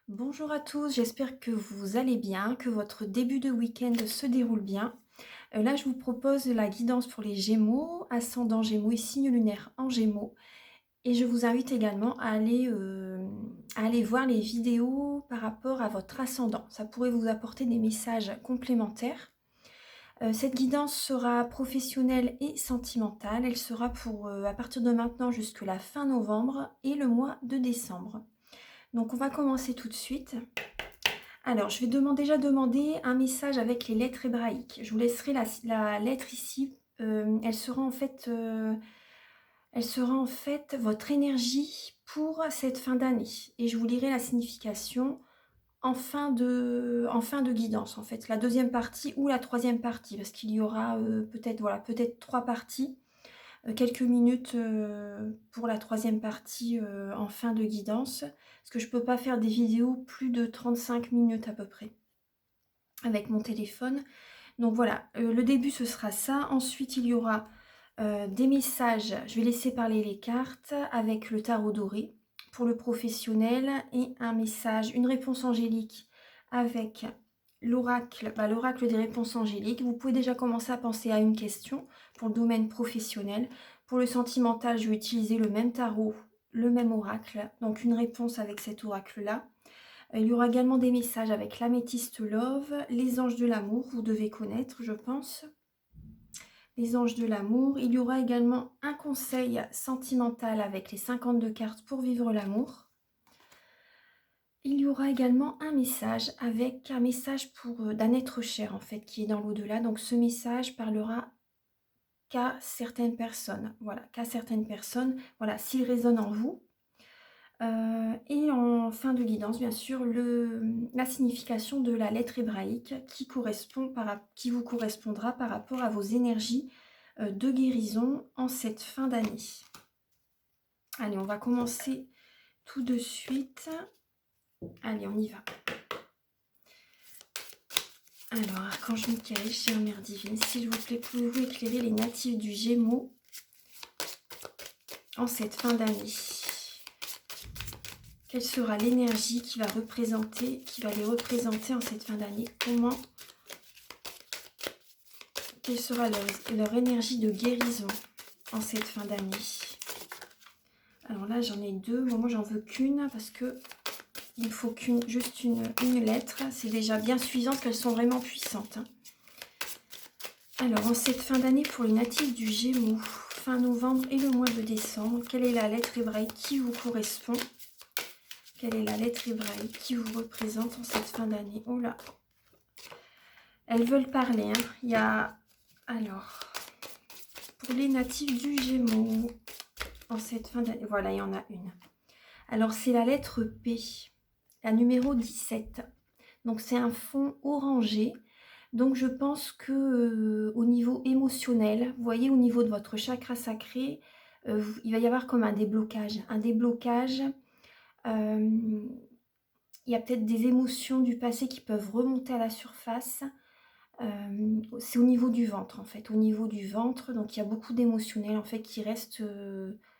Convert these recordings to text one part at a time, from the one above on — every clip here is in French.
Bonjour à tous, j'espère que vous allez bien, que votre début de week-end se déroule bien. Là, je vous propose la guidance pour les Gémeaux, ascendant Gémeaux et signe lunaire en Gémeaux. Et je vous invite également à aller voir les vidéos par rapport à votre ascendant. Ça pourrait vous apporter des messages complémentaires. Cette guidance sera professionnelle et sentimentale. Elle sera pour à partir de maintenant jusqu'à la fin novembre et le mois de décembre. Donc on va commencer tout de suite. Alors, je vais déjà demander un message avec les lettres hébraïques. Je vous laisserai la lettre ici. Elle sera en fait votre énergie pour cette fin d'année. Et je vous lirai la signification en fin de guidance, en fait. La deuxième partie ou la troisième partie, parce qu'il y aura peut-être trois parties. Quelques minutes pour la troisième partie en fin de guidance. Parce que je ne peux pas faire des vidéos plus de 35 minutes à peu près avec mon téléphone. Donc voilà, le début ce sera ça. Ensuite il y aura des messages, je vais laisser parler les cartes avec le tarot doré pour le professionnel et un message, une réponse angélique avec l'oracle des réponses angéliques. Vous pouvez déjà commencer à penser à une question pour le domaine professionnel. Pour le sentimental, je vais utiliser le même tarot, le même oracle, donc une réponse avec cet oracle-là. Il y aura également des messages avec l'améthyste love, les anges de l'amour, vous devez connaître, je pense. Les anges de l'amour. Il y aura également un conseil sentimental avec les 52 cartes pour vivre l'amour. Il y aura également un message avec un message d'un être cher en fait qui est dans l'au-delà. Donc ce message parlera qu'à certaines personnes. Voilà, qu'à certaines personnes. Voilà, s'il résonne en vous. Et en fin de guidance, bien sûr, la signification de la lettre hébraïque qui vous correspondra par rapport à vos énergies de guérison en cette fin d'année. Allez, on va commencer tout de suite. Allez, on y va. Alors, Archange Michael, chère Mère Divine, s'il vous plaît, pouvez-vous éclairer les natifs du Gémeaux en cette fin d'année? Quelle sera l'énergie qui va les représenter en cette fin d'année? Quelle sera leur énergie de guérison en cette fin d'année? Alors là, j'en ai deux. Moi, j'en veux qu'une parce que il me faut juste une lettre. C'est déjà bien suffisant parce qu'elles sont vraiment puissantes. Alors, en cette fin d'année, pour les natifs du Gémeaux, fin novembre et le mois de décembre, quelle est la lettre hébraïque qui vous correspond? Quelle est la lettre hébraïque qui vous représente en cette fin d'année? Oh là! Elles veulent parler. Il y a... Alors, pour les natifs du Gémeaux, en cette fin d'année, voilà, il y en a une. Alors, c'est la lettre P, la numéro 17. Donc, c'est un fond orangé. Donc, je pense que au niveau émotionnel, vous voyez, au niveau de votre chakra sacré, il va y avoir comme un déblocage. Il y a peut-être des émotions du passé qui peuvent remonter à la surface. C'est au niveau du ventre, en fait. Au niveau du ventre, donc il y a beaucoup d'émotionnel, en fait, qui restent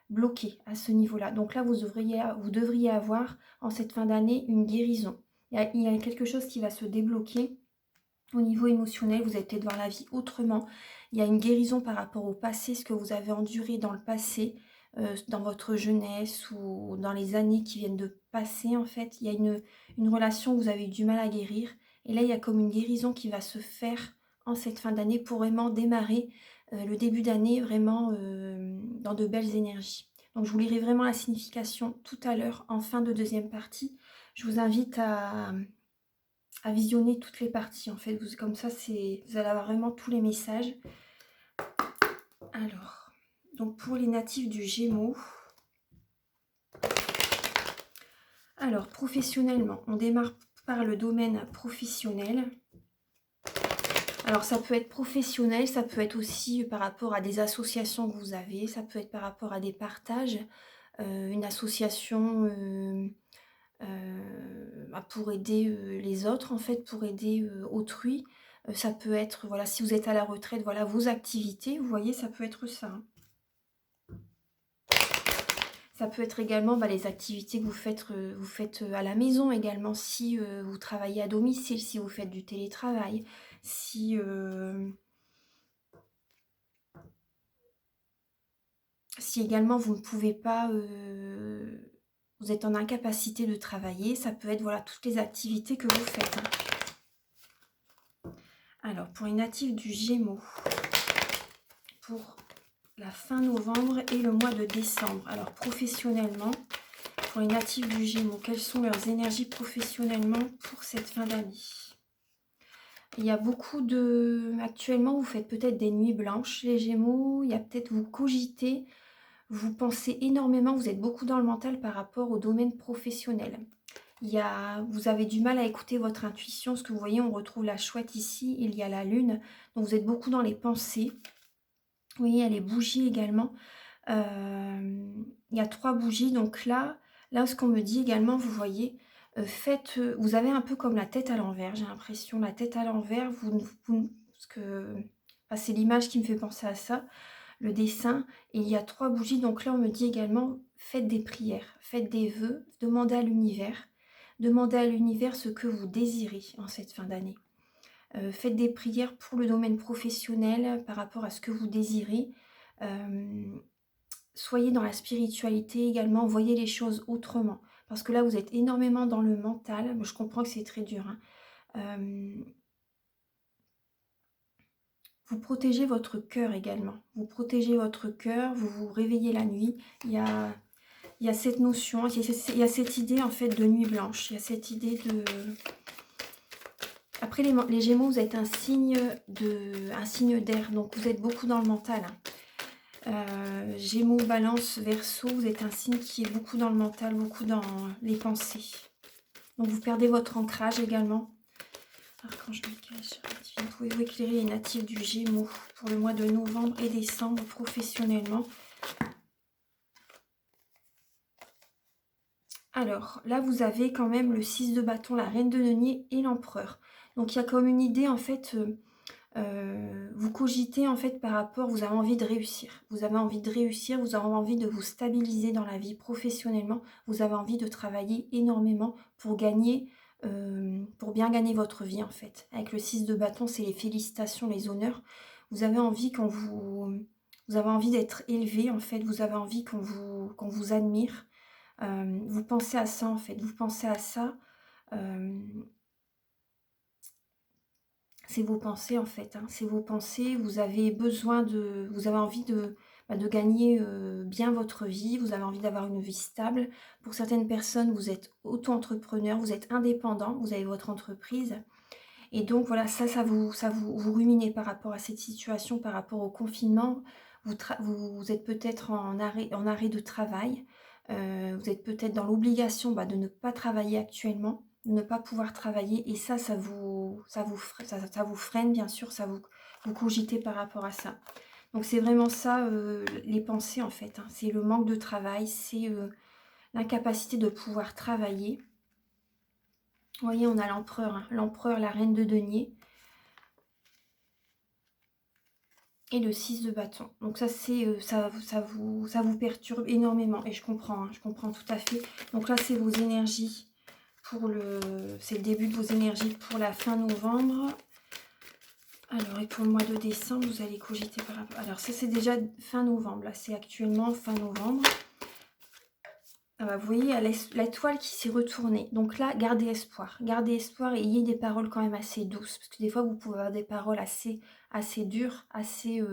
bloqués à ce niveau-là. Donc là, vous devriez avoir, en cette fin d'année, une guérison. Il y a quelque chose qui va se débloquer au niveau émotionnel. Vous allez peut-être voir la vie autrement. Il y a une guérison par rapport au passé, ce que vous avez enduré dans le passé, dans votre jeunesse ou dans les années qui viennent de passer, en fait. Il y a une relation que vous avez eu du mal à guérir. Et là, il y a comme une guérison qui va se faire en cette fin d'année pour vraiment démarrer le début d'année vraiment dans de belles énergies. Donc, je vous lirai vraiment la signification tout à l'heure en fin de deuxième partie. Je vous invite à visionner toutes les parties en fait. Comme ça, vous allez avoir vraiment tous les messages. Alors, donc pour les natifs du Gémeaux. Alors, professionnellement, on démarre par le domaine professionnel. Alors, ça peut être professionnel, ça peut être aussi par rapport à des associations que vous avez, ça peut être par rapport à des partages, une association pour aider les autres, en fait, pour aider autrui. Ça peut être, voilà, si vous êtes à la retraite, voilà, vos activités, vous voyez, ça peut être ça. Ça peut être également les activités que vous faites à la maison également, si vous travaillez à domicile, si vous faites du télétravail, si, si également vous ne pouvez pas, vous êtes en incapacité de travailler, ça peut être voilà toutes les activités que vous faites, hein. Alors pour les natifs du Gémeaux, pour la fin novembre et le mois de décembre. Alors professionnellement, pour les natifs du Gémeaux, quelles sont leurs énergies professionnellement pour cette fin d'année? Il y a beaucoup de... Actuellement, vous faites peut-être des nuits blanches, les Gémeaux. Il y a peut-être, vous cogitez, vous pensez énormément, vous êtes beaucoup dans le mental par rapport au domaine professionnel. Vous avez du mal à écouter votre intuition, ce que vous voyez, on retrouve la chouette ici, il y a la lune. Donc vous êtes beaucoup dans les pensées. Vous voyez, il y a les bougies également. Il y a 3 bougies, donc là ce qu'on me dit également, vous voyez, vous avez un peu comme la tête à l'envers, j'ai l'impression, la tête à l'envers, parce que enfin, c'est l'image qui me fait penser à ça, le dessin, et il y a 3 bougies, donc là on me dit également, faites des prières, faites des vœux, demandez à l'univers ce que vous désirez en cette fin d'année. Faites des prières pour le domaine professionnel par rapport à ce que vous désirez. Soyez dans la spiritualité également, voyez les choses autrement. Parce que là, vous êtes énormément dans le mental. Je comprends que c'est très dur, hein. Vous protégez votre cœur également. Vous protégez votre cœur, vous vous réveillez la nuit. Il y a cette notion, il y a cette idée en fait de nuit blanche. Il y a cette idée de... Après les Gémeaux, vous êtes un signe d'air, donc vous êtes beaucoup dans le mental, hein. Gémeaux, Balance, Verseau, vous êtes un signe qui est beaucoup dans le mental, beaucoup dans les pensées. Donc vous perdez votre ancrage également. Archange Michael, pouvez-vous éclairer les natifs du Gémeaux pour le mois de novembre et décembre professionnellement? Alors là, vous avez quand même le 6 de bâton, la reine de denier et l'empereur. Donc il y a comme une idée en fait... vous cogitez en fait par rapport, vous avez envie de réussir. Vous avez envie de réussir, vous avez envie de vous stabiliser dans la vie professionnellement. Vous avez envie de travailler énormément pour gagner, pour bien gagner votre vie en fait. Avec le 6 de bâton, c'est les félicitations, les honneurs. Vous avez envie vous avez envie d'être élevé en fait. Vous avez envie qu'on vous admire. Vous pensez à ça en fait. Vous pensez à ça. C'est vos pensées en fait, hein. C'est vos pensées, vous avez envie de gagner bien votre vie, vous avez envie d'avoir une vie stable. Pour certaines personnes, vous êtes auto-entrepreneur, vous êtes indépendant, vous avez votre entreprise. Et donc voilà, vous ruminez par rapport à cette situation, par rapport au confinement. Vous êtes peut-être en arrêt de travail, vous êtes peut-être dans l'obligation de ne pas travailler actuellement, de ne pas pouvoir travailler, et ça vous freine bien sûr, vous cogitez par rapport à ça. Donc c'est vraiment ça, les pensées en fait, hein. C'est le manque de travail, c'est l'incapacité de pouvoir travailler. Vous voyez, on a l'empereur, hein. L'empereur, la reine de denier. Et le 6 de bâton. Donc ça, c'est ça vous perturbe énormément. Et je comprends, hein, je comprends tout à fait. Donc là, c'est vos énergies c'est le début de vos énergies pour la fin novembre. Alors, et pour le mois de décembre, vous allez cogiter par rapport... Alors ça, c'est déjà fin novembre. Là, c'est actuellement fin novembre. Ah bah, vous voyez, il y a l'étoile qui s'est retournée. Donc là, gardez espoir. Gardez espoir et ayez des paroles quand même assez douces. Parce que des fois, vous pouvez avoir des paroles assez dures, assez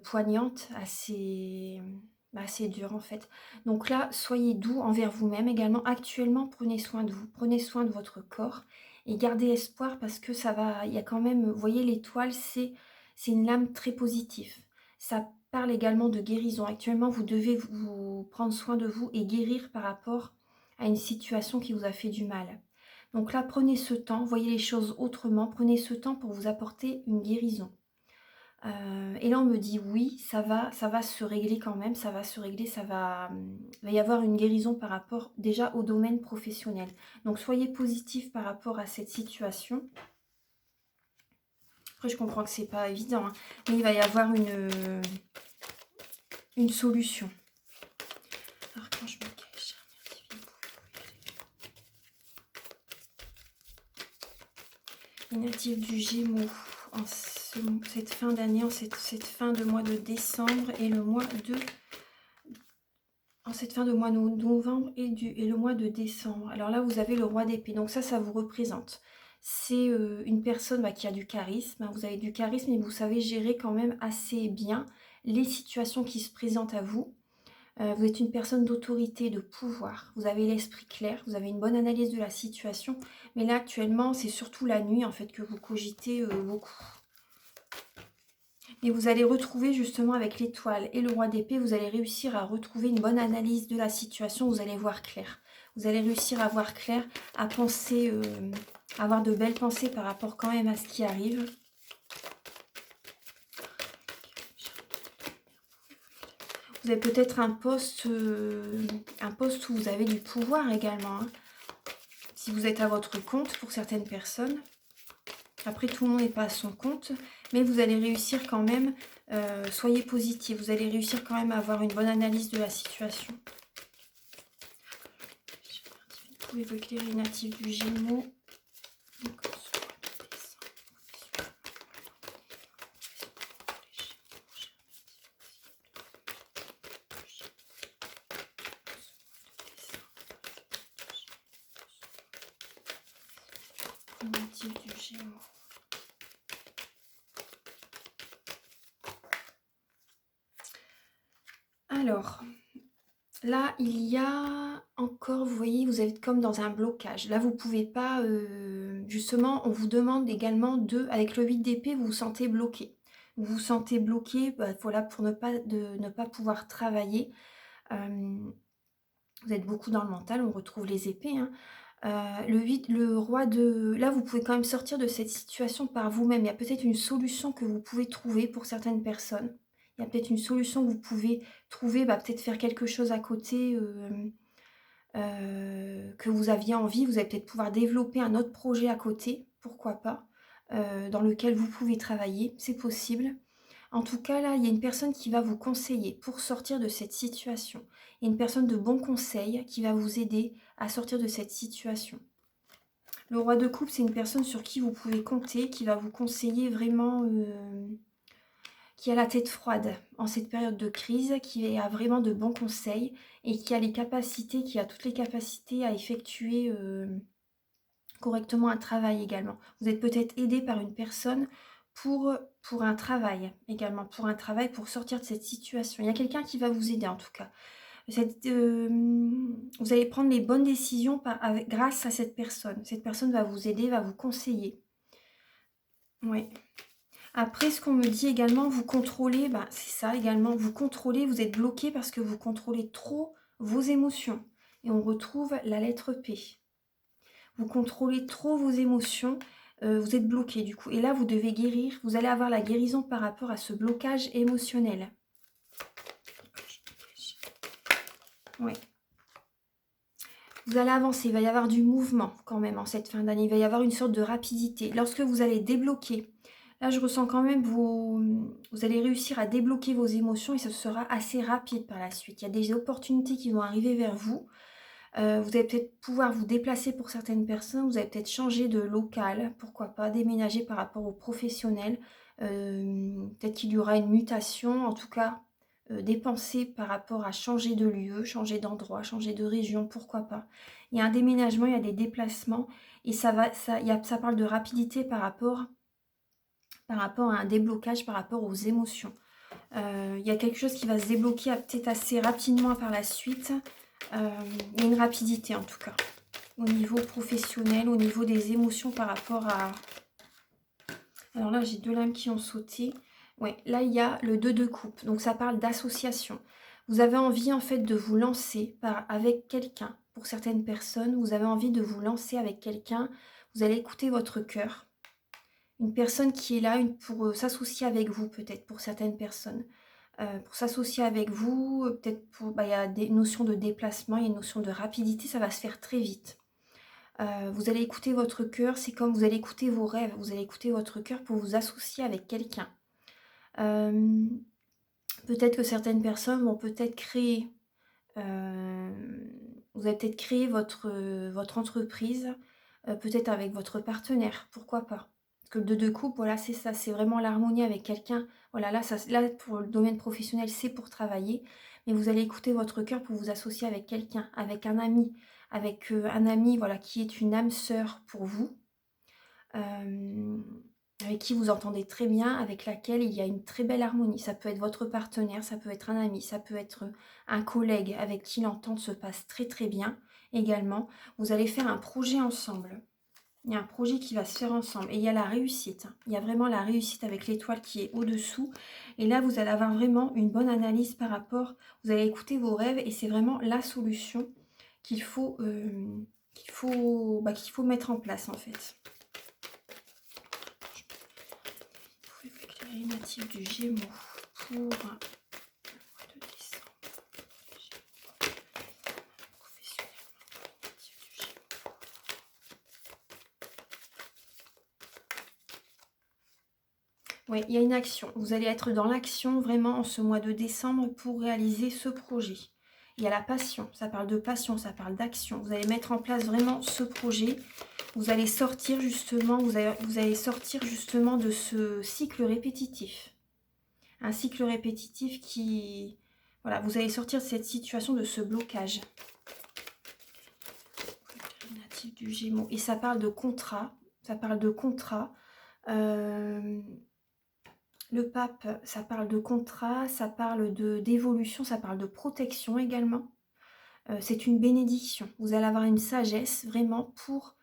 poignantes, assez dures en fait. Donc là, soyez doux envers vous-même également. Actuellement, prenez soin de vous. Prenez soin de votre corps. Et gardez espoir parce que ça va... Il y a quand même... Vous voyez, l'étoile, c'est une lame très positive. Ça parle également de guérison. Actuellement, vous devez vous prendre soin de vous et guérir par rapport à une situation qui vous a fait du mal. Donc là, prenez ce temps, voyez les choses autrement, prenez ce temps pour vous apporter une guérison. Et là, on me dit oui, ça va se régler quand même, ça va se régler, il va y avoir une guérison par rapport déjà au domaine professionnel. Donc, soyez positif par rapport à cette situation. Après, je comprends que c'est pas évident, hein, mais il va y avoir une solution. Je me cache. Les natifs du Gémeaux, cette fin d'année, cette fin de mois de décembre et le mois de... En cette fin de mois de novembre et le mois de décembre. Alors là, vous avez le roi d'épée. Donc ça vous représente. C'est une personne qui a du charisme. Vous avez du charisme et vous savez gérer quand même assez bien les situations qui se présentent à vous. Vous êtes une personne d'autorité, de pouvoir. Vous avez l'esprit clair. Vous avez une bonne analyse de la situation. Mais là, actuellement, c'est surtout la nuit en fait que vous cogitez beaucoup. Et vous allez retrouver justement avec l'étoile et le roi d'épée, vous allez réussir à retrouver une bonne analyse de la situation, vous allez voir clair. Vous allez réussir à voir clair, à penser, avoir de belles pensées par rapport quand même à ce qui arrive. Vous avez peut-être un poste où vous avez du pouvoir également. Hein. Si vous êtes à votre compte pour certaines personnes. Après, tout le monde n'est pas à son compte, mais vous allez réussir quand même, soyez positif, vous allez réussir quand même à avoir une bonne analyse de la situation. Vous pouvez éclairer les natifs du Gémeaux. Natifs du Gémeaux. Alors, là, il y a encore, vous voyez, vous êtes comme dans un blocage. Là, vous pouvez pas, justement, on vous demande également avec le 8 d'épée, vous vous sentez bloqué. Vous vous sentez bloqué, voilà, pour ne pas pouvoir travailler. Vous êtes beaucoup dans le mental, on retrouve les épées. Hein. Le roi de... Là, vous pouvez quand même sortir de cette situation par vous-même. Il y a peut-être une solution que vous pouvez trouver pour certaines personnes. Il y a peut-être une solution que vous pouvez trouver, peut-être faire quelque chose à côté que vous aviez envie. Vous allez peut-être pouvoir développer un autre projet à côté, pourquoi pas, dans lequel vous pouvez travailler, c'est possible. En tout cas, là, il y a une personne qui va vous conseiller pour sortir de cette situation. Il y a une personne de bon conseil qui va vous aider à sortir de cette situation. Le roi de coupe, c'est une personne sur qui vous pouvez compter, qui va vous conseiller vraiment, qui a la tête froide en cette période de crise, qui a vraiment de bons conseils et qui a les capacités, qui a toutes les capacités à effectuer correctement un travail également. Vous êtes peut-être aidé par une personne pour un travail également, pour sortir de cette situation. Il y a quelqu'un qui va vous aider en tout cas. Vous allez prendre les bonnes décisions grâce à cette personne. Cette personne va vous aider, va vous conseiller. Oui. Après, ce qu'on me dit également, vous contrôlez, c'est ça également, vous contrôlez, vous êtes bloqué parce que vous contrôlez trop vos émotions. Et on retrouve la lettre P. Vous contrôlez trop vos émotions, vous êtes bloqué du coup. Et là, vous devez guérir, vous allez avoir la guérison par rapport à ce blocage émotionnel. Oui. Vous allez avancer, il va y avoir du mouvement quand même en cette fin d'année. Il va y avoir une sorte de rapidité. Lorsque vous allez débloquer, là je ressens quand même vous allez réussir à débloquer vos émotions et ce sera assez rapide par la suite. Il y a des opportunités qui vont arriver vers vous. Vous allez peut-être pouvoir vous déplacer pour certaines personnes, vous allez peut-être changer de local, pourquoi pas, déménager par rapport aux professionnels. Peut-être qu'il y aura une mutation, en tout cas des pensées par rapport à changer de lieu, changer d'endroit, changer de région, pourquoi pas. Il y a un déménagement, il y a des déplacements et ça parle de rapidité par rapport à un déblocage, par rapport aux émotions. Il y a quelque chose qui va se débloquer peut-être assez rapidement par la suite. Il y a une rapidité en tout cas, au niveau professionnel, au niveau des émotions par rapport à... Alors là, j'ai deux lames qui ont sauté. Ouais, là, il y a le 2 de coupe, donc ça parle d'association. Vous avez envie en fait de vous lancer avec quelqu'un. Pour certaines personnes, vous avez envie de vous lancer avec quelqu'un. Vous allez écouter votre cœur. Une personne qui est là pour s'associer avec vous peut-être, pour certaines personnes. Pour s'associer avec vous, peut-être il y a des notions de déplacement, il y a une notion de rapidité, ça va se faire très vite. Vous allez écouter votre cœur, c'est comme vous allez écouter vos rêves, vous allez écouter votre cœur pour vous associer avec quelqu'un. Peut-être que certaines personnes vont peut-être créer Vous avez peut-être créé votre entreprise, peut-être avec votre partenaire, pourquoi pas? Parce que le 2 de coupe, voilà, c'est ça, c'est vraiment l'harmonie avec quelqu'un. Voilà, là, pour le domaine professionnel, c'est pour travailler, mais vous allez écouter votre cœur pour vous associer avec quelqu'un, avec, un ami, voilà, qui est une âme sœur pour vous. Hem, avec qui vous entendez très bien, avec laquelle il y a une très belle harmonie. Ça peut être votre partenaire, ça peut être un ami, ça peut être, un collègue avec qui l'entente se passe très, très bien également. Vous allez faire un projet ensemble. Il y a un projet qui va se faire ensemble et il y a la réussite, hein. Il y a vraiment la réussite avec l'étoile qui est au-dessous et là, vous allez avoir vraiment une bonne analyse par rapport vous allez écouter vos rêves et c'est vraiment la solution qu'il faut, qu'il faut mettre en place, en fait. Pouvez-vous éclairer les natifs du Gémeaux pour le mois de décembre professionnellement pour les natifs du Gémeaux. Oui, il y a une action. Vous allez être dans l'action vraiment en ce mois de décembre pour réaliser ce projet. Il y a la passion, ça parle de passion, ça parle d'action. Vous allez mettre en place vraiment ce projet. Vous allez sortir justement, vous allez sortir justement de ce cycle répétitif. Un cycle répétitif qui... Voilà, vous allez sortir de cette situation, de ce blocage. Natif du Gémeaux. Et ça parle de contrat. Ça parle de contrat. Le pape, ça parle de contrat, ça parle d'évolution, ça parle de protection également. C'est une bénédiction. Vous allez avoir une sagesse vraiment pour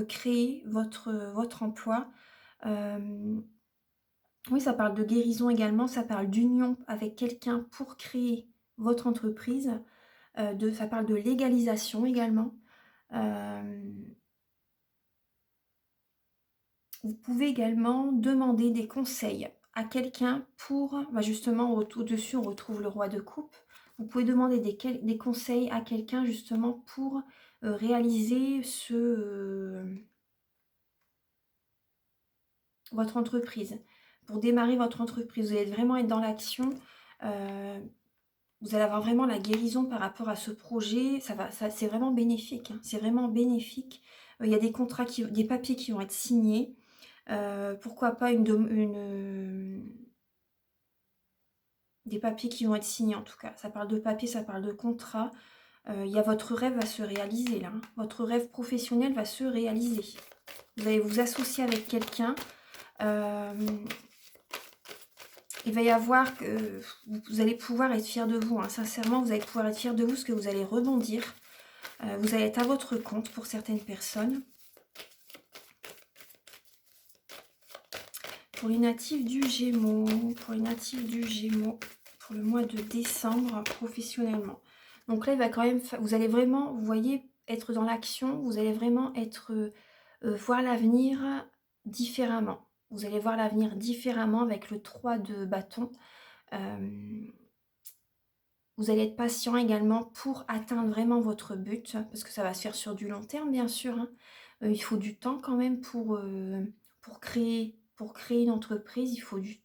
créer votre emploi. Oui, ça parle de guérison également, ça parle d'union avec quelqu'un pour créer votre entreprise. Ça parle de légalisation également. Vous pouvez également demander des conseils à quelqu'un pour, justement, au-dessus, on retrouve le roi de coupe. Vous pouvez demander des conseils à quelqu'un justement pour réaliser votre entreprise, pour démarrer votre entreprise. Vous allez vraiment être dans l'action. Vous allez avoir vraiment la guérison par rapport à ce projet. C'est vraiment bénéfique, hein. C'est vraiment bénéfique. Il y a des contrats, des papiers qui vont être signés. Pourquoi pas des papiers qui vont être signés en tout cas. Ça parle de papier, ça parle de contrat. Il y a votre rêve va se réaliser là, hein. Votre rêve professionnel va se réaliser. Vous allez vous associer avec quelqu'un. Il va y avoir que vous allez pouvoir être fier de vous, hein. Sincèrement, vous allez pouvoir être fier de vous parce que vous allez rebondir. Vous allez être à votre compte pour certaines personnes. Pour les natifs du Gémeaux, pour le mois de décembre professionnellement. Donc là, il va quand même, vous allez vraiment, vous voyez, être dans l'action. Vous allez vraiment être voir l'avenir différemment. Vous allez voir l'avenir différemment avec le 3 de bâton. Vous allez être patient également pour atteindre vraiment votre but, parce que ça va se faire sur du long terme, bien sûr, hein. Il faut du temps quand même pour créer une entreprise. Il faut du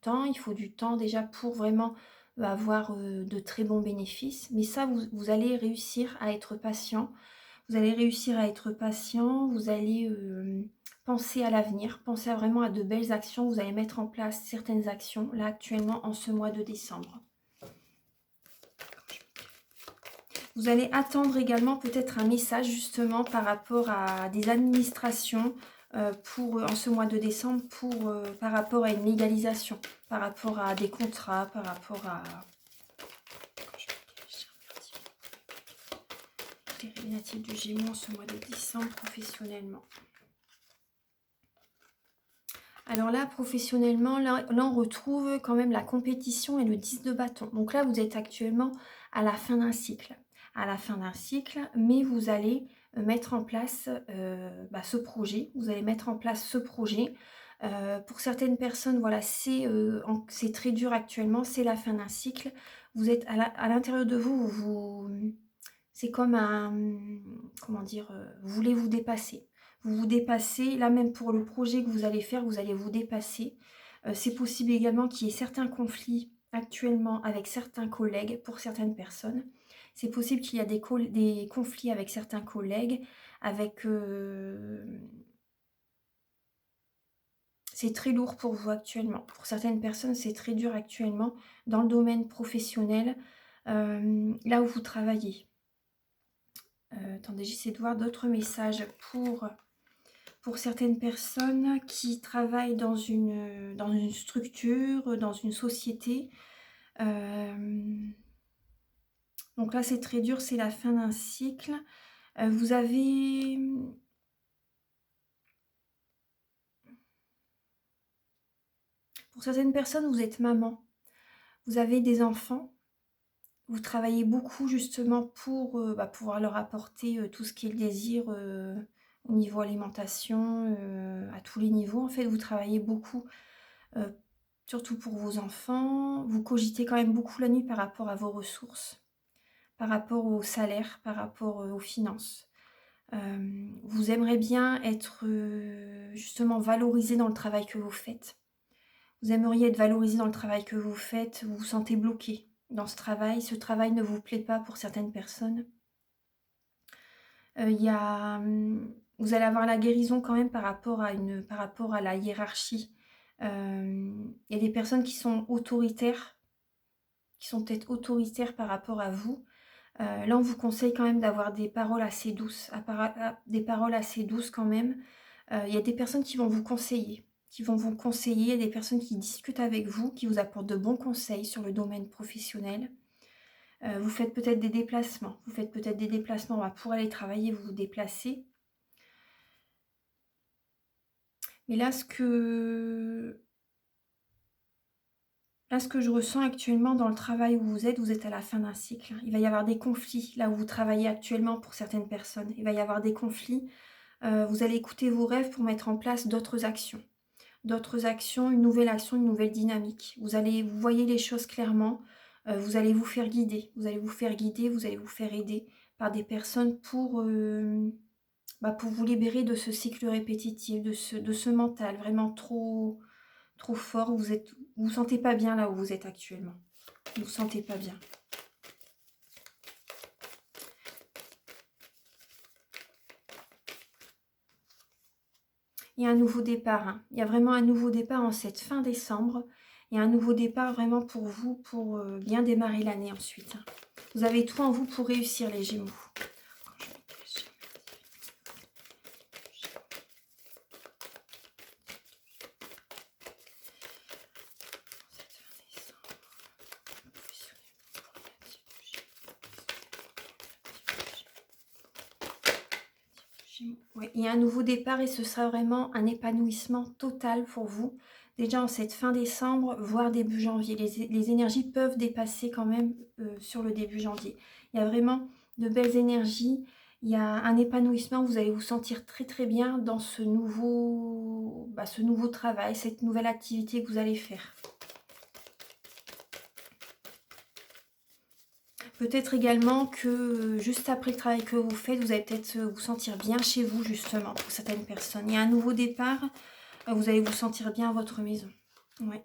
temps déjà pour vraiment avoir de très bons bénéfices. Mais ça, vous allez réussir à être patient. Vous allez réussir à être patient. Vous allez penser à l'avenir, penser vraiment à de belles actions. Vous allez mettre en place certaines actions, là, actuellement, en ce mois de décembre. Vous allez attendre également peut-être un message justement par rapport à des administrations en ce mois de décembre par rapport à une légalisation, par rapport à des contrats, par rapport à... Les natifs du Gémeaux en ce mois de décembre professionnellement. Alors là, professionnellement, là, on retrouve quand même la compétition et le 10 de bâton. Donc là, vous êtes actuellement à la fin d'un cycle. À la fin d'un cycle, mais vous allez mettre en place ce projet. Vous allez mettre en place ce projet. Pour certaines personnes, voilà, c'est très dur actuellement. C'est la fin d'un cycle. Vous êtes à l'intérieur de vous, c'est comme un... Comment dire, vous voulez vous dépasser. Vous vous dépassez. Là, même pour le projet que vous allez faire, vous allez vous dépasser. C'est possible également qu'il y ait certains conflits actuellement avec certains collègues, pour certaines personnes. C'est possible qu'il y a des conflits avec certains collègues, avec, c'est très lourd pour vous actuellement. Pour certaines personnes, c'est très dur actuellement dans le domaine professionnel, là où vous travaillez. Attendez, j'essaie de voir d'autres messages pour certaines personnes qui travaillent dans une structure, dans une société. Donc là, c'est très dur, c'est la fin d'un cycle. Vous avez pour certaines personnes, vous êtes maman, vous avez des enfants, vous travaillez beaucoup justement pour, pouvoir leur apporter, tout ce qu'ils désirent, au niveau alimentation, à tous les niveaux. En fait, vous travaillez beaucoup, heu, surtout pour vos enfants. Vous cogitez quand même beaucoup la nuit par rapport à vos ressources, par rapport au salaire, par rapport, aux finances. Vous aimeriez bien être, justement valorisé dans le travail que vous faites. Vous aimeriez être valorisé dans le travail que vous faites, vous vous sentez bloqué dans ce travail ne vous plaît pas pour certaines personnes. Il y a, vous allez avoir la guérison quand même par rapport à la hiérarchie. Il y a des personnes qui sont autoritaires, qui sont peut-être autoritaires par rapport à vous. Là, on vous conseille quand même d'avoir des paroles assez douces, des paroles assez douces quand même. Il y a des personnes qui vont vous conseiller, il y a des personnes qui discutent avec vous, qui vous apportent de bons conseils sur le domaine professionnel. Vous faites peut-être des déplacements, pour aller travailler, vous vous déplacez. Mais là, ce que je ressens actuellement dans le travail où vous êtes à la fin d'un cycle, hein. Il va y avoir des conflits là où vous travaillez actuellement pour certaines personnes. Il va y avoir des conflits. Vous allez écouter vos rêves pour mettre en place d'autres actions. D'autres actions, une nouvelle dynamique. Vous voyez les choses clairement, vous allez vous faire guider. Vous allez vous faire guider, vous allez vous faire aider par des personnes pour vous libérer de ce cycle répétitif, de ce mental vraiment trop, trop fort. Vous sentez pas bien là où vous êtes actuellement. Vous vous sentez pas bien. Il y a un nouveau départ, hein. Il y a vraiment un nouveau départ en cette fin décembre. Il y a un nouveau départ vraiment pour vous, pour bien démarrer l'année ensuite, hein. Vous avez tout en vous pour réussir les Gémeaux. Ouais, il y a un nouveau départ et ce sera vraiment un épanouissement total pour vous. Déjà en cette fin décembre, voire début janvier. Les énergies peuvent dépasser quand même sur le début janvier. Il y a vraiment de belles énergies. Il y a un épanouissement. Vous allez vous sentir très très bien dans ce nouveau travail, cette nouvelle activité que vous allez faire. Peut-être également que juste après le travail que vous faites, vous allez peut-être vous sentir bien chez vous justement pour certaines personnes. Il y a un nouveau départ, vous allez vous sentir bien à votre maison. Ouais.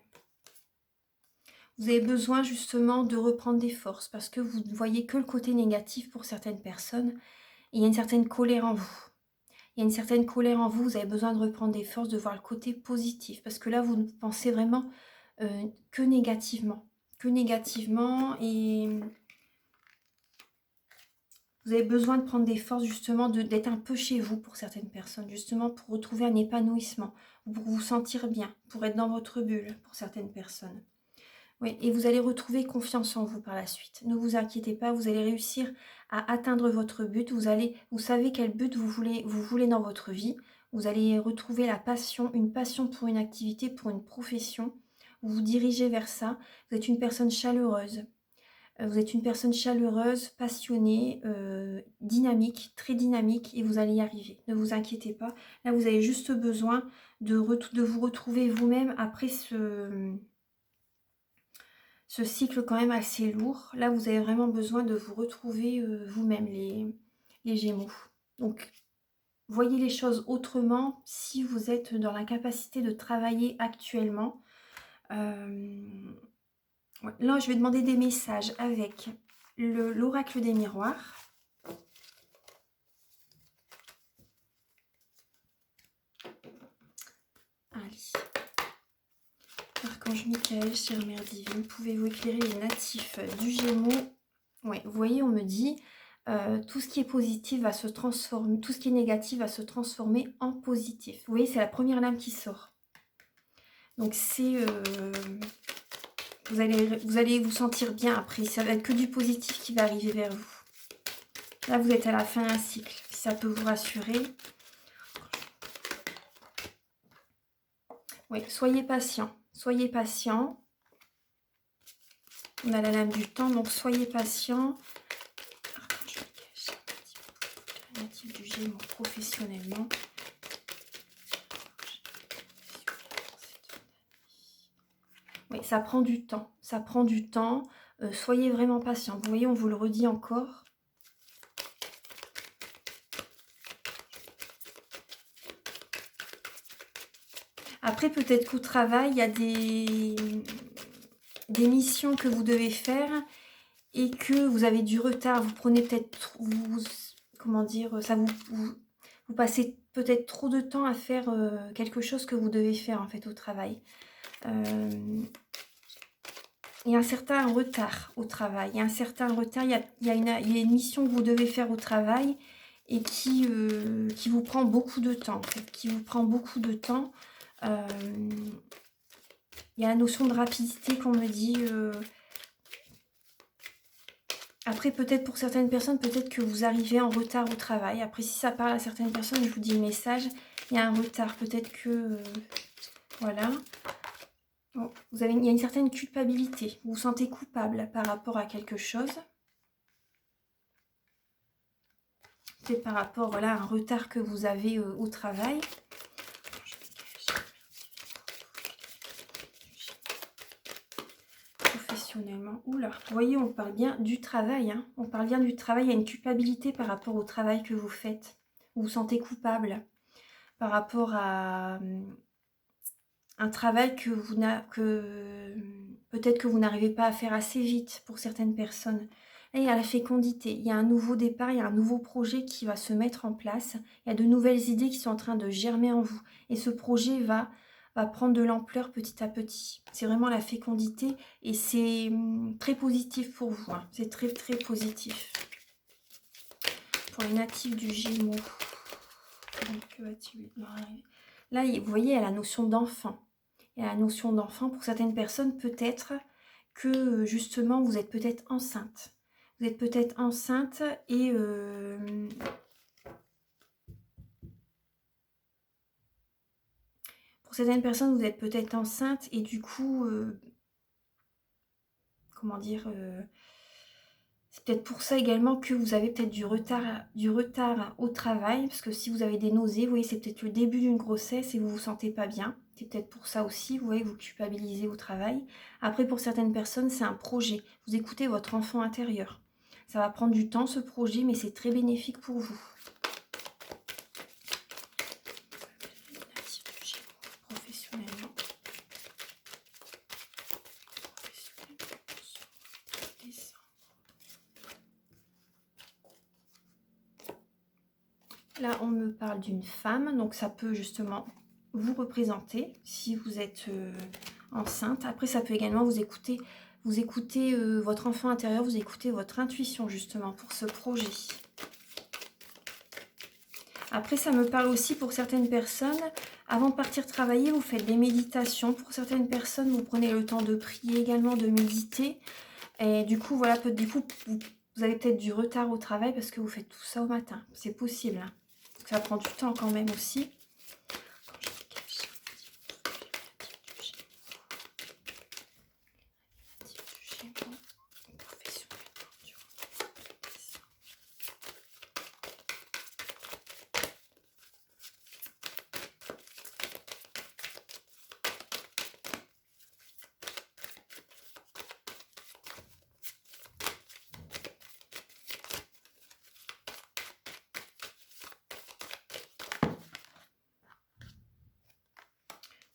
Vous avez besoin justement de reprendre des forces parce que vous ne voyez que le côté négatif pour certaines personnes. Et il y a une certaine colère en vous. Il y a une certaine colère en vous, vous avez besoin de reprendre des forces, de voir le côté positif. Parce que là, vous ne pensez vraiment que négativement. Que négativement et vous avez besoin de prendre des forces justement, d'être un peu chez vous pour certaines personnes, justement pour retrouver un épanouissement, pour vous sentir bien, pour être dans votre bulle pour certaines personnes. Oui, et vous allez retrouver confiance en vous par la suite. Ne vous inquiétez pas, vous allez réussir à atteindre votre but. Vous savez quel but vous voulez dans votre vie. Vous allez retrouver la passion, une passion pour une activité, pour une profession. Vous vous dirigez vers ça. Vous êtes une personne chaleureuse. Vous êtes une personne chaleureuse, passionnée, dynamique, très dynamique et vous allez y arriver. Ne vous inquiétez pas. Là, vous avez juste besoin de vous retrouver vous-même après ce cycle quand même assez lourd. Là, vous avez vraiment besoin de vous retrouver vous-même, les Gémeaux. Donc, voyez les choses autrement si vous êtes dans la capacité de travailler actuellement. Ouais, là, je vais demander des messages avec l'oracle des miroirs. Allez. Archange Michael, chère mère divine, pouvez-vous éclairer les natifs du Gémeaux? Ouais, vous voyez, on me dit tout ce qui est positif va se transformer, tout ce qui est négatif va se transformer en positif. Vous voyez, c'est la première lame qui sort. Donc c'est vous allez vous sentir bien après. Ça va être que du positif qui va arriver vers vous. Là, vous êtes à la fin d'un cycle. Si ça peut vous rassurer. Oui, soyez patient. Soyez patient. On a la lame du temps, donc soyez patient. Natif du Gémeaux professionnellement. Oui, ça prend du temps. Ça prend du temps. Soyez vraiment patient. Vous voyez, on vous le redit encore. Après, peut-être qu'au travail, il y a des missions que vous devez faire et que vous avez du retard. Vous prenez peut-être, comment dire, ça vous passez peut-être trop de temps à faire quelque chose que vous devez faire en fait au travail. Il y a un certain retard au travail. Il y a un certain retard. Il y a une mission que vous devez faire au travail et qui vous prend beaucoup de temps. En fait, qui vous prend beaucoup de temps. Il y a la notion de rapidité qu'on me dit. Après, peut-être pour certaines personnes, peut-être que vous arrivez en retard au travail. Après, si ça parle à certaines personnes, je vous dis le message. Il y a un retard. Peut-être que... voilà. Bon, il y a une certaine culpabilité. Vous vous sentez coupable par rapport à quelque chose. Peut-être par rapport voilà, à un retard que vous avez au travail. Professionnellement. Oula, vous voyez, on parle bien du travail. Hein. On parle bien du travail. Il y a une culpabilité par rapport au travail que vous faites. Vous vous sentez coupable par rapport à un travail que peut-être que vous n'arrivez pas à faire assez vite pour certaines personnes. Là, il y a la fécondité, il y a un nouveau départ, il y a un nouveau projet qui va se mettre en place, il y a de nouvelles idées qui sont en train de germer en vous. Et ce projet va prendre de l'ampleur petit à petit. C'est vraiment la fécondité et c'est très positif pour vous. Hein. C'est très très positif. Pour les natifs du Gémeaux. Là, vous voyez, il y a la notion d'enfant. Et la notion d'enfant, pour certaines personnes, peut-être que justement, vous êtes peut-être enceinte. Vous êtes peut-être enceinte et pour certaines personnes, vous êtes peut-être enceinte et du coup, comment dire, c'est peut-être pour ça également que vous avez peut-être du retard au travail, parce que si vous avez des nausées, vous voyez, c'est peut-être le début d'une grossesse et vous vous sentez pas bien. C'est peut-être pour ça aussi, vous voyez, vous culpabilisez au travail. Après, pour certaines personnes, c'est un projet. Vous écoutez votre enfant intérieur. Ça va prendre du temps, ce projet, mais c'est très bénéfique pour vous. Professionnellement. Là, on me parle d'une femme, donc ça peut justement vous représenter si vous êtes enceinte. Après, ça peut également vous écouter votre enfant intérieur, vous écoutez votre intuition justement pour ce projet. Après, ça me parle aussi pour certaines personnes, avant de partir travailler, vous faites des méditations. Pour certaines personnes, vous prenez le temps de prier également, de méditer. Et du coup, voilà, vous avez peut-être du retard au travail parce que vous faites tout ça au matin. C'est possible. Hein. Ça prend du temps quand même aussi.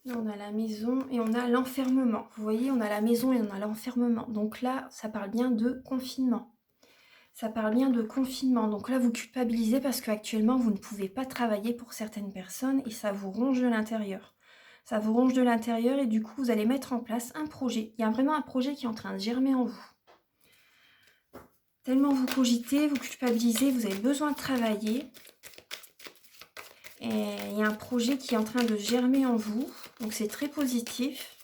Là, on a la maison et on a l'enfermement. Vous voyez, on a la maison et on a l'enfermement. Donc là, ça parle bien de confinement. Ça parle bien de confinement. Donc là, vous culpabilisez parce qu'actuellement, vous ne pouvez pas travailler pour certaines personnes et ça vous ronge de l'intérieur. Ça vous ronge de l'intérieur et du coup, vous allez mettre en place un projet. Il y a vraiment un projet qui est en train de germer en vous. Tellement vous cogitez, vous culpabilisez, vous avez besoin de travailler. Et il y a un projet qui est en train de germer en vous. Donc c'est très positif.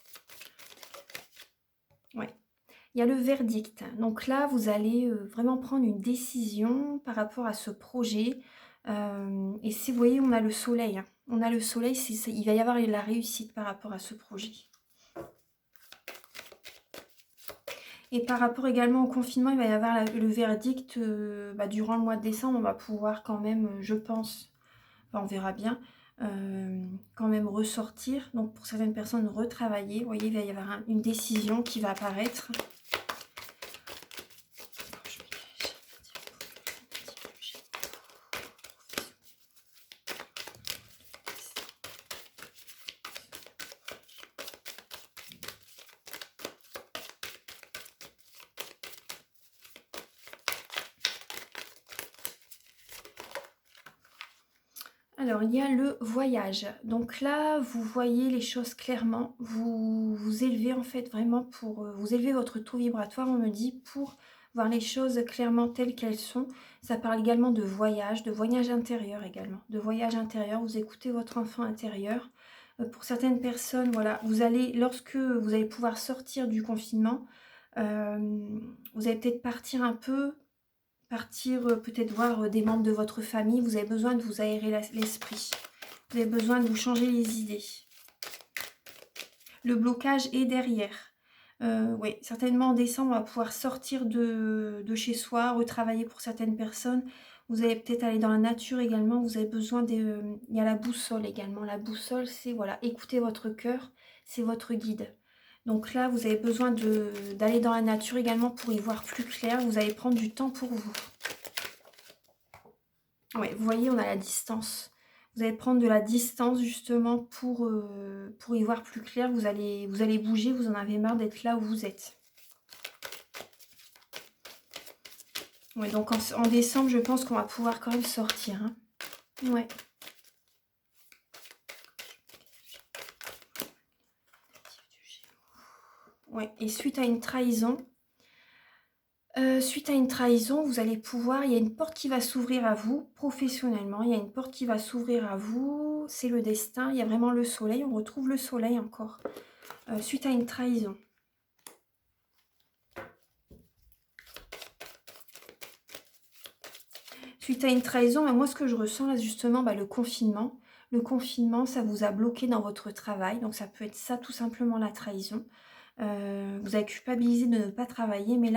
Ouais. Il y a le verdict. Donc là, vous allez vraiment prendre une décision par rapport à ce projet. Et si vous voyez, on a le soleil. Hein. On a le soleil, il va y avoir la réussite par rapport à ce projet. Et par rapport également au confinement, il va y avoir le verdict. Durant le mois de décembre, on va pouvoir quand même, je pense, enfin, on verra bien, quand même ressortir. Donc pour certaines personnes, retravailler. Vous voyez, il va y avoir une décision qui va apparaître. Alors, il y a le voyage. Donc là, vous voyez les choses clairement. Vous vous élevez en fait vraiment pour... vous élevez votre taux vibratoire, on me dit, pour voir les choses clairement telles qu'elles sont. Ça parle également de voyage intérieur également. De voyage intérieur, vous écoutez votre enfant intérieur. Pour certaines personnes, voilà, vous allez, lorsque vous allez pouvoir sortir du confinement, vous allez peut-être partir un peu... Partir peut-être voir des membres de votre famille. Vous avez besoin de vous aérer l'esprit. Vous avez besoin de vous changer les idées. Le blocage est derrière. Oui, certainement en décembre, on va pouvoir sortir de chez soi, retravailler pour certaines personnes. Vous allez peut-être aller dans la nature également. Vous avez besoin de... il y a la boussole également. La boussole, c'est voilà, écoutez votre cœur, c'est votre guide. Donc là, vous avez besoin d'aller dans la nature également pour y voir plus clair. Vous allez prendre du temps pour vous. Ouais, vous voyez, on a la distance. Vous allez prendre de la distance justement pour y voir plus clair. Vous allez bouger, vous en avez marre d'être là où vous êtes. Ouais, donc en décembre, je pense qu'on va pouvoir quand même sortir. Hein. Ouais. Ouais, et suite à une trahison, vous allez pouvoir, il y a une porte qui va s'ouvrir à vous, professionnellement, il y a une porte qui va s'ouvrir à vous, c'est le destin, il y a vraiment le soleil, on retrouve le soleil encore, suite à une trahison. Suite à une trahison, moi ce que je ressens là justement, le confinement, ça vous a bloqué dans votre travail, donc ça peut être ça tout simplement la trahison. Vous avez culpabilisé de ne pas travailler, mais là